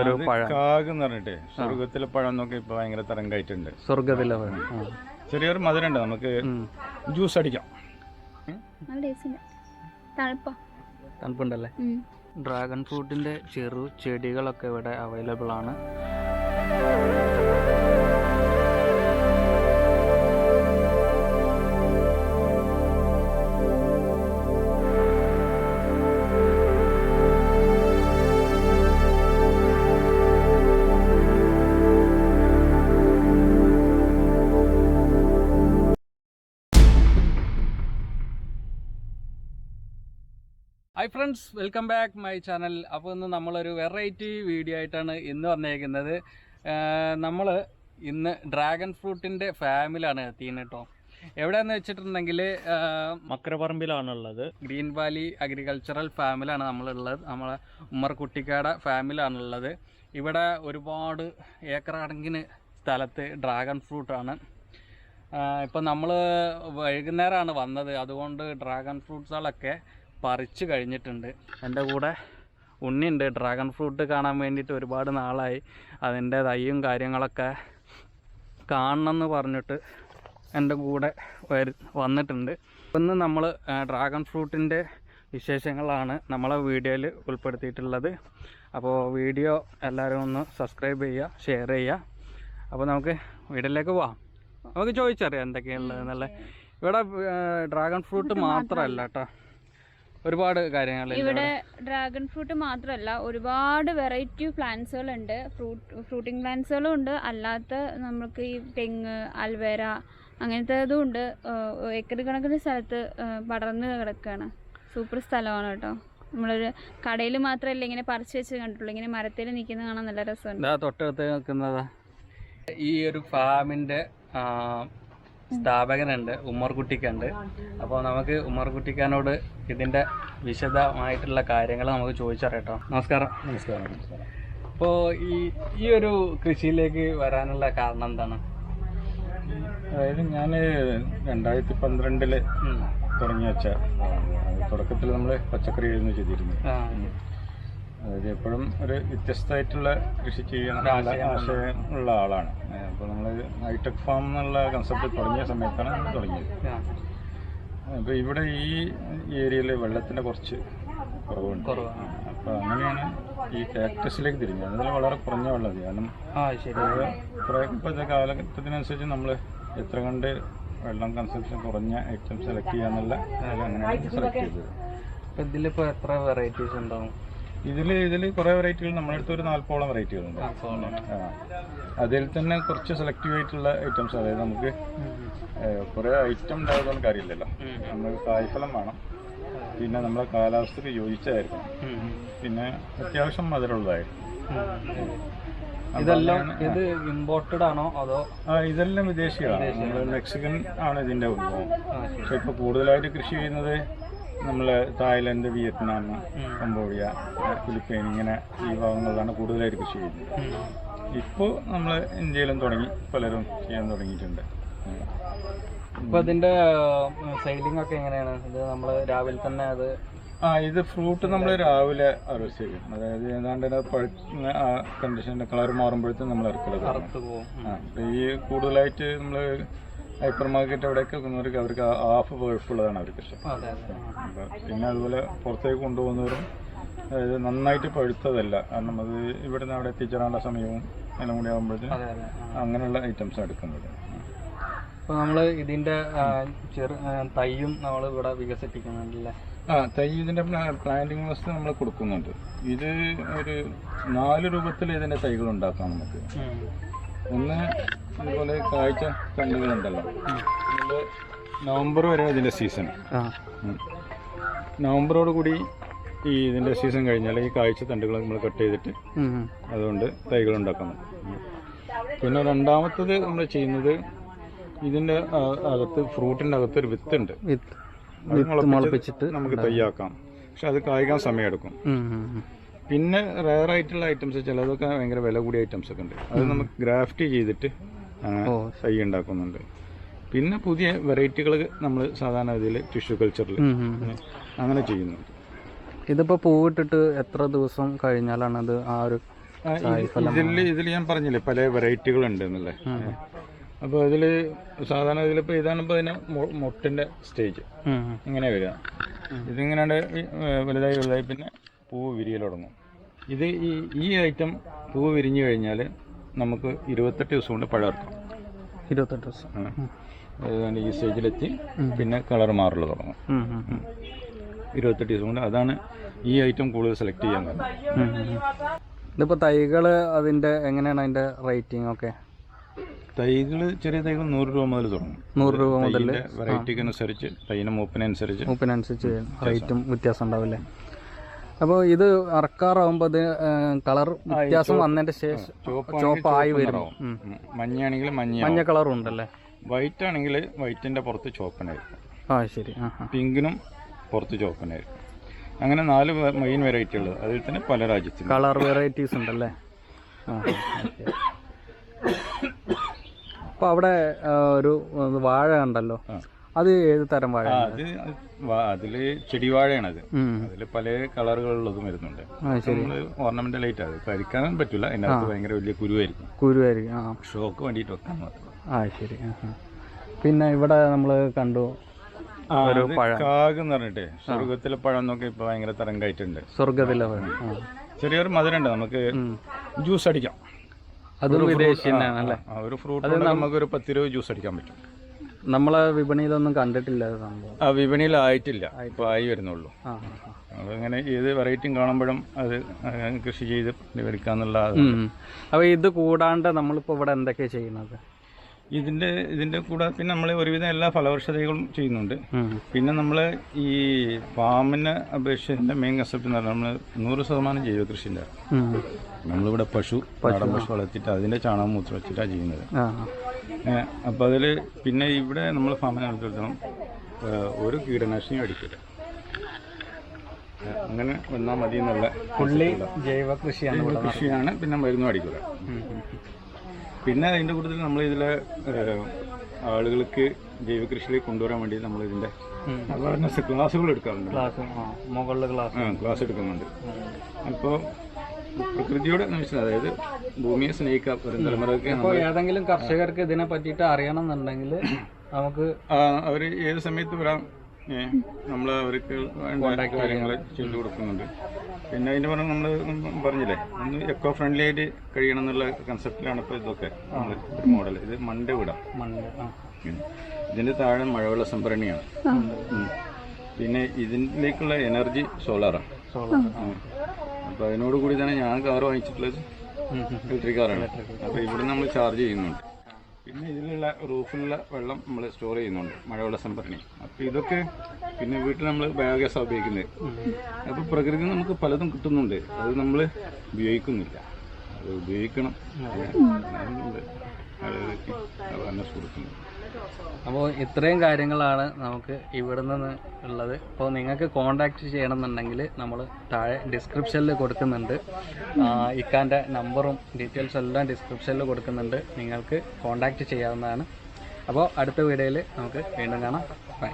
ഒരു പഴം കാകെന്ന് പറഞ്ഞിട്ട് സ്വർഗത്തിലെ പഴം നോക്കി ഇപ്പൊ ഭയങ്കര തരംഗമായിട്ടുണ്ട്. സ്വർഗത്തിലെ പഴം ചെറിയൊരു മധുരമുണ്ട്, നമുക്ക് ജ്യൂസ് അടിക്കാം. തണുപ്പുണ്ടല്ലേ. ഡ്രാഗൺ ഫ്രൂട്ടിന്റെ ചെറു ചെടികളൊക്കെ ഇവിടെ അവൈലബിൾ ആണ്. Hi friends, welcome back my channel. അപ്പോൾ ഇന്ന് നമ്മളൊരു വെറൈറ്റി വീഡിയോ ആയിട്ടാണ് ഇന്ന് വന്നേക്കുന്നത്. നമ്മൾ ഇന്ന് ഡ്രാഗൺ ഫ്രൂട്ടിൻ്റെ ഫാമിലാണ് എത്തിയത് കേട്ടോ. എവിടെയാണെന്ന് വെച്ചിട്ടുണ്ടെങ്കിൽ മക്കരപ്പറമ്പിലാണുള്ളത്. ഗ്രീൻ വാലി അഗ്രികൾച്ചറൽ ഫാമിലാണ് നമ്മളുള്ളത്. നമ്മളെ ഉമ്മർ കുട്ടിക്കാട ഫാമിലാണുള്ളത്. ഇവിടെ ഒരുപാട് ഏക്കർ കണക്കിന് സ്ഥലത്ത് ഡ്രാഗൺ ഫ്രൂട്ടാണ്. ഇപ്പം നമ്മൾ വൈകുന്നേരമാണ് വന്നത്, അതുകൊണ്ട് ഡ്രാഗൺ ഫ്രൂട്ട്സുകളൊക്കെ പറിച്ച് കഴിഞ്ഞിട്ടുണ്ട്. എൻ്റെ കൂടെ ഉണ്ണിയുണ്ട്. ഡ്രാഗൺ ഫ്രൂട്ട് കാണാൻ വേണ്ടിയിട്ട് ഒരുപാട് നാളായി. അതിൻ്റെ തയ്യും കാര്യങ്ങളൊക്കെ കാണണമെന്ന് പറഞ്ഞിട്ട് എൻ്റെ കൂടെ വന്നിട്ടുണ്ട്. ഇന്ന് നമ്മൾ ഡ്രാഗൺ ഫ്രൂട്ടിൻ്റെ വിശേഷങ്ങളാണ് നമ്മളെ വീഡിയോയിൽ ഉൾപ്പെടുത്തിയിട്ടുള്ളത്. അപ്പോൾ വീഡിയോ എല്ലാവരും ഒന്ന് സബ്സ്ക്രൈബ് ചെയ്യുക, ഷെയർ ചെയ്യുക. അപ്പോൾ നമുക്ക് വീഡിയോയിലേക്ക് പോവാം. നമുക്ക് ചോദിച്ചറിയാം എന്തൊക്കെയുള്ളത് എന്നല്ലേ. ഇവിടെ ഡ്രാഗൺ ഫ്രൂട്ട് മാത്രമല്ല കേട്ടോ, ഒരുപാട് കാര്യങ്ങൾ. ഇവിടെ ഡ്രാഗൺ ഫ്രൂട്ട് മാത്രമല്ല, ഒരുപാട് വെറൈറ്റി പ്ലാന്റ്സുകളുണ്ട്. ഫ്രൂട്ടിങ് പ്ലാന്റ്സുകളും ഉണ്ട്, അല്ലാത്ത നമുക്ക് ഈ തെങ്ങ്, അൽവേര അങ്ങനത്തേതും ഉണ്ട്. ഏക്കർ കണക്കിന് സ്ഥലത്ത് പടർന്ന് കിടക്കുകയാണ്. സൂപ്പർ സ്ഥലമാണ് കേട്ടോ. നമ്മളൊരു കടയിൽ മാത്രമല്ല ഇങ്ങനെ പറിച്ച് വെച്ച് കണ്ടിട്ടുള്ളൂ, ഇങ്ങനെ മരത്തിൽ നിൽക്കുന്നത് കാണാൻ നല്ല രസമുണ്ട്. തൊട്ടടുത്ത് നിൽക്കുന്നതാ ഈ ഒരു ഫാമിൻ്റെ സ്ഥാപകനുണ്ട്, ഉമ്മർ കുട്ടിക്കുണ്ട്. അപ്പോൾ നമുക്ക് ഉമ്മർ കുട്ടിക്കാനോട് ഇതിൻ്റെ വിശദമായിട്ടുള്ള കാര്യങ്ങൾ നമുക്ക് ചോദിച്ചറിയാട്ടോ. നമസ്കാരം. നമസ്കാരം. അപ്പോൾ ഈ ഒരു കൃഷിയിലേക്ക് വരാനുള്ള കാരണം എന്താണ്? അതായത് ഞാൻ 2012 തുടങ്ങി വെച്ച തുടക്കത്തിൽ നമ്മൾ പച്ചക്കറി ആയിരുന്നു ചെയ്തിരുന്നു. അതായത് എപ്പോഴും ഒരു വ്യത്യസ്തമായിട്ടുള്ള കൃഷി ചെയ്യണം ആശയം ഉള്ള ആളാണ്. അപ്പോൾ നമ്മൾ ഹൈടെക് ഫാം എന്നുള്ള കൺസെപ്റ്റ് തുടങ്ങിയ സമയത്താണ് നമ്മൾ തുടങ്ങിയത്. അപ്പോൾ ഇവിടെ ഈ ഏരിയയിൽ വെള്ളത്തിൻ്റെ കുറച്ച് കുറവുണ്ട്. അപ്പോൾ അങ്ങനെയാണ് ഈ കാക്ടസിലേക്ക് തിരിഞ്ഞത്. അതിൽ വളരെ കുറഞ്ഞ വെള്ളം, കാരണം കുറേ ഇപ്പോഴത്തെ കാലഘട്ടത്തിനനുസരിച്ച് നമ്മൾ എത്ര കണ്ട് വെള്ളം കൺസപ്ഷൻ കുറഞ്ഞ ഐറ്റം സെലക്ട് ചെയ്യാന്നുള്ള അങ്ങനെയാണ് സെലക്ട് ചെയ്തത്. അപ്പോൾ ഇതിലിപ്പോൾ എത്ര വെറൈറ്റീസ് ഉണ്ടാവും? ഇതിൽ കുറേ വെറൈറ്റികൾ, നമ്മുടെ അടുത്ത് ഒരു 40ഓളം വെറൈറ്റികളുണ്ട്. അതിൽ തന്നെ കുറച്ച് സെലക്റ്റീവ് ആയിട്ടുള്ള ഐറ്റംസ്, അതായത് നമുക്ക് കുറേ ഐറ്റം ഉണ്ടായതൊന്നും കാര്യമില്ലല്ലോ. നമുക്ക് കായ്ഫലം വേണം, പിന്നെ നമ്മളെ കാലാവസ്ഥക്ക് യോജിച്ചായിരിക്കണം, പിന്നെ അത്യാവശ്യം മധുരമുള്ളതായിരിക്കും. ഇതെല്ലാം ഇത് ഇമ്പോർട്ടഡ് ആണോ അതോ? ഇതെല്ലാം വിദേശികളാണ്. നമ്മൾ മെക്സിക്കൻ ആണ് ഇതിൻ്റെ ഉത്ഭവം. പക്ഷെ ഇപ്പോൾ കൂടുതലായിട്ട് കൃഷി ചെയ്യുന്നത് നമ്മൾ തായ്ലൻഡ്, വിയറ്റ്നാം, കംബോഡിയ, ഫിലിപ്പൈൻ ഇങ്ങനെ ഈ ഭാഗങ്ങളിലാണ് കൂടുതലായിട്ട് കൃഷി ചെയ്യുന്നത്. ഇപ്പോൾ നമ്മൾ ഇന്ത്യയിലും തുടങ്ങി പലരും ചെയ്യാൻ തുടങ്ങിയിട്ടുണ്ട്. ഇപ്പോൾ അതിൻ്റെ സെയിലിംഗ് ഒക്കെ എങ്ങനെയാണ്? ഇത് നമ്മൾ രാവിലെ തന്നെ അത് ഇത് ഫ്രൂട്ട് നമ്മൾ രാവിലെ ഹാർവെസ്റ്റ് ചെയ്യും. അതായത് ഏതാണ്ട് പഴുന്ന ആ കണ്ടീഷൻ്റെ കളർ മാറുമ്പോഴത്തേക്കും നമ്മൾ ഇറക്കുന്നത്. ഈ കൂടുതലായിട്ട് നമ്മൾ ഹൈപ്പർ മാർക്കറ്റ് എവിടെയൊക്കെ വെക്കുന്നവർക്ക് അവർക്ക് ഹാഫ് വേൾഫുള്ളതാണ് അവർക്ക് ഇഷ്ടം. പിന്നെ അതുപോലെ പുറത്തേക്ക് കൊണ്ടുപോകുന്നവരും അതായത് നന്നായിട്ട് പഴുത്തതല്ല, കാരണം അത് ഇവിടെ നിന്ന് അവിടെ എത്തിച്ചേരാനുള്ള സമയവും എല്ലാം കൂടി ആകുമ്പോഴത്തേക്കും അങ്ങനെയുള്ള ഐറ്റംസ് എടുക്കുന്നത്. അപ്പോൾ നമ്മൾ ഇതിൻ്റെ തൈയും നമ്മൾ ഇവിടെ വികസിപ്പിക്കുന്നുണ്ടല്ലേ? തൈ ഇതിൻ്റെ പ്ലാന്റിങ് വസ്തു നമ്മൾ കൊടുക്കുന്നുണ്ട്. ഇത് ഒരു 4 രൂപത്തിൽ ഇതിൻ്റെ തൈകൾ ഉണ്ടാക്കാം നമുക്ക്. ഒന്ന് ഇതുപോലെ കാഴ്ച തണ്ടുകളുണ്ടല്ലോ, ഇതിൻ്റെ നവംബർ വരെ ഇതിൻ്റെ സീസൺ. നവംബറോട് കൂടി ഈ ഇതിൻ്റെ സീസൺ കഴിഞ്ഞാൽ ഈ കാഴ്ച തണ്ടുകൾ നമ്മൾ കട്ട് ചെയ്തിട്ട് അതുകൊണ്ട് തൈകൾ ഉണ്ടാക്കണം. പിന്നെ രണ്ടാമത്തത് നമ്മൾ ചെയ്യുന്നത് ഇതിൻ്റെ അകത്ത് ഫ്രൂട്ടിൻ്റെ അകത്തൊരു വിത്തുണ്ട്, മുളപ്പിച്ചിട്ട് നമുക്ക് തൈയാക്കാം. പക്ഷെ അത് കായ്ക്കാൻ സമയമെടുക്കും. പിന്നെ റയറായിട്ടുള്ള ഐറ്റംസ് ചിലതൊക്കെ ഭയങ്കര വില കൂടിയ ഐറ്റംസ് ഒക്കെ ഉണ്ട്, അത് നമുക്ക് ഗ്രാഫ്റ്റ് ചെയ്തിട്ട് തൈ ഉണ്ടാക്കുന്നുണ്ട്. പിന്നെ പുതിയ വെറൈറ്റികൾ നമ്മൾ സാധാരണ ഇതിൽ ടിഷ്യൂ കൾച്ചറിൽ അങ്ങനെ ചെയ്യുന്നുണ്ട്. ഇതിപ്പോൾ പൂവിട്ടിട്ട് എത്ര ദിവസം കഴിഞ്ഞാലാണ് അത് ആ ഒരു ഇതിൽ ഞാൻ പറഞ്ഞില്ലേ പല വെറൈറ്റികൾ ഉണ്ട് എന്നല്ലേ. അപ്പോൾ ഇതിൽ സാധാരണ ഇതിലിപ്പോൾ ഇതാണിപ്പോൾ ഇതിന് മുട്ടിൻ്റെ സ്റ്റേജ് ഇങ്ങനെ വരിക. ഇതിങ്ങനെ വലുതായി വലുതായി പിന്നെ പൂവ് വിരിയൽ തുടങ്ങും. ഇത് ഈ ഐറ്റം പൂവ് വിരിഞ്ഞു കഴിഞ്ഞാൽ നമുക്ക് 28 ദിവസം കൊണ്ട് പഴം ഇറക്കാം. 28 ദിവസം അതുകൊണ്ട് ഈ സ്റ്റേജിലെത്തി പിന്നെ കളർ മാറൽ തുടങ്ങും. 28 ദിവസം കൊണ്ട്. അതാണ് ഈ ഐറ്റം കൂടുതൽ സെലക്ട് ചെയ്യാൻ കാരണം. ഇതിപ്പോൾ തൈകൾ അതിൻ്റെ എങ്ങനെയാണ് അതിൻ്റെ റേറ്റിംഗ് ഒക്കെ? തൈകൾ ചെറിയ തൈകൾ 100 രൂപ മുതൽ തുടങ്ങും. 100 രൂപ മുതൽ വെറൈറ്റിക്ക് അനുസരിച്ച് തൈന് മൂപ്പിനനുസരിച്ച് റേറ്റും വ്യത്യാസം ഉണ്ടാവില്ലേ? അപ്പോൾ ഇത് അറക്കാറാവുമ്പോൾ അത് കളർ വ്യത്യാസം വന്നതിൻ്റെ ശേഷം ചുവപ്പായി വരും. മഞ്ഞയാണെങ്കിൽ മഞ്ഞ കളറും ഉണ്ടല്ലേ? വൈറ്റ് ആണെങ്കിൽ വൈറ്റിൻ്റെ പുറത്ത് ചുവപ്പനായിരിക്കും. ശരി. പിങ്കിനും പുറത്ത് ചുവപ്പനായിരിക്കും. അങ്ങനെ 4 മെയിൻ വെറൈറ്റി ഉള്ളത്. അതിൽ തന്നെ പല രാജ്യത്തും കളർ വെറൈറ്റീസ് ഉണ്ടല്ലേ? അപ്പോൾ അവിടെ ഒരു വാഴ ഉണ്ടല്ലോ, അത് ഏത് തരം വാഴ? അതിൽ ചെടിവാഴയാണത്. അതിൽ പല കളറുകളുള്ളതും വരുന്നുണ്ട്. ഓർണമെന്റൽ ആയിട്ട് അത് കഴിക്കാനും പറ്റില്ല. അതിനകത്ത് ഭയങ്കര വലിയ കുരുവായിരിക്കും. ഷോക്ക് വേണ്ടിയിട്ട് വെക്കാൻ മാത്രം. ശരി. പിന്നെ ഇവിടെ നമ്മൾ കണ്ടു ഒരു പഴം, കാഗ് എന്ന് പറഞ്ഞിട്ട് സ്വർഗത്തിലെ പഴം എന്നൊക്കെ ഇപ്പൊ ഭയങ്കര തരംഗമായിട്ടുണ്ട്. സ്വർഗത്തിലെ പഴം ചെറിയൊരു മധുരമുണ്ട്. നമുക്ക് ജ്യൂസ് അടിക്കാം. അതും വിദേശി തന്നെയാണല്ലേ? ഒരു ഫ്രൂട്ട് നമുക്ക് ഒരു 10 രൂപ ജ്യൂസ് അടിക്കാൻ പറ്റും. നമ്മളെ വിപണിയിലൊന്നും കണ്ടിട്ടില്ല സംഭവം. വിപണിയിലായിട്ടില്ല, ഇപ്പൊ ആയി വരുന്നുള്ളൂ. അങ്ങനെ ഏത് വെറൈറ്റിയും കാണുമ്പോഴും അത് കൃഷി ചെയ്ത് എടുക്കാന്നുള്ള. അപ്പോൾ ഇത് കൂടാണ്ട് നമ്മളിപ്പോൾ ഇവിടെ എന്തൊക്കെയാണ് ചെയ്യുന്നത്? ഇതിന്റെ കൂടെ പിന്നെ നമ്മൾ ഒരുവിധം എല്ലാ ഫലവൃക്ഷതകളും ചെയ്യുന്നുണ്ട്. പിന്നെ നമ്മൾ ഈ ഫാമിനെ അപേക്ഷിച്ച് മെയിൻ കൺസെപ്റ്റ് എന്ന് പറഞ്ഞാൽ നമ്മൾ 100% ജൈവ കൃഷിൻ്റെ. നമ്മളിവിടെ പശു വളർത്തിയിട്ട് അതിന്റെ ചാണകം മൂത്രം വെച്ചിട്ടാണ് ചെയ്യുന്നത്. അപ്പോൾ അതിൽ പിന്നെ ഇവിടെ നമ്മൾ ഫാമിനെ നടത്തിയെടുക്കണം, ഒരു കീടനാശിനിയും അടിക്കില്ല. അങ്ങനെ വന്നാൽ മതി എന്നുള്ള ജൈവ കൃഷിയാണ്. പിന്നെ മരുന്നും അടിക്കില്ല. പിന്നെ അതിൻ്റെ കൂട്ടത്തിൽ നമ്മൾ ഇതിലെ ആളുകൾക്ക് ജൈവ കൃഷിയിലേക്ക് കൊണ്ടുവരാൻ വേണ്ടി നമ്മൾ ഇതിൻ്റെ അവയർനെസ് ക്ലാസ്സുകൾ എടുക്കാറുണ്ട്. ക്ലാസ് എടുക്കുന്നുണ്ട്. അപ്പോൾ പ്രകൃതിയോട് അതായത് ഭൂമിയെ സ്നേഹിക്കുക വരും തലമുറയ്ക്ക്. ഏതെങ്കിലും കർഷകർക്ക് ഇതിനെ പറ്റിയിട്ട് അറിയണമെന്നുണ്ടെങ്കിൽ നമുക്ക് അവർ ഏത് സമയത്ത് വരാം. നമ്മൾ അവർക്ക് വേണ്ട കാര്യങ്ങൾ ചെയ്തു കൊടുക്കുന്നുണ്ട്. പിന്നെ അതിൻ്റെ പറഞ്ഞാൽ നമ്മൾ പറഞ്ഞില്ലേ, ഒന്ന് എക്കോ ഫ്രണ്ട്ലി ആയിട്ട് കഴിയണം എന്നുള്ള കൺസെപ്റ്റിലാണ് ഇപ്പോൾ ഇതൊക്കെ മോഡൽ. ഇത് മണ്ണ് വിടാം. ഇതിൻ്റെ താഴെ മഴവെള്ള സംഭരണിയാണ്. പിന്നെ ഇതിലേക്കുള്ള എനർജി സോളാറാണ്. അപ്പോൾ അതിനോട് കൂടി തന്നെ ഞാൻ കാർ വാങ്ങിച്ചിട്ടുള്ളത് ഇലക്ട്രിക് കാറാണ്. അപ്പോൾ ഇവിടെ നമ്മൾ ചാർജ് ചെയ്യുന്നുണ്ട്. പിന്നെ ഇതിലുള്ള റൂഫിലുള്ള വെള്ളം നമ്മൾ സ്റ്റോർ ചെയ്യുന്നുണ്ട്, മഴവെള്ള സംഭരണി. അപ്പോൾ ഇതൊക്കെ പിന്നെ വീട്ടിൽ നമ്മൾ ബയോഗ്യാസ് ഉപയോഗിക്കുന്നത്. അപ്പോൾ പ്രകൃതി നമുക്ക് പലതും കിട്ടുന്നുണ്ട്, അത് നമ്മൾ ഉപയോഗിക്കുന്നില്ല. അത് ഉപയോഗിക്കണം, ആളുകൾക്ക് അവയർനെസ് കൊടുക്കുന്നത്. അപ്പോൾ ഇത്രയും കാര്യങ്ങളാണ് നമുക്ക് ഇവിടെ നിന്ന് ഉള്ളത്. അപ്പോൾ നിങ്ങൾക്ക് കോൺടാക്റ്റ് ചെയ്യണമെന്നുണ്ടെങ്കിൽ നമ്മൾ താഴെ ഡിസ്ക്രിപ്ഷനിൽ കൊടുക്കുന്നുണ്ട്. ഇക്കാൻ്റെ നമ്പറും ഡീറ്റെയിൽസ് എല്ലാം ഡിസ്ക്രിപ്ഷനിൽ കൊടുക്കുന്നുണ്ട്. നിങ്ങൾക്ക് കോൺടാക്റ്റ് ചെയ്യാവുന്നതാണ്. അപ്പോൾ അടുത്ത വീഡിയോയിൽ നമുക്ക് വീണ്ടും കാണാം. ബൈ.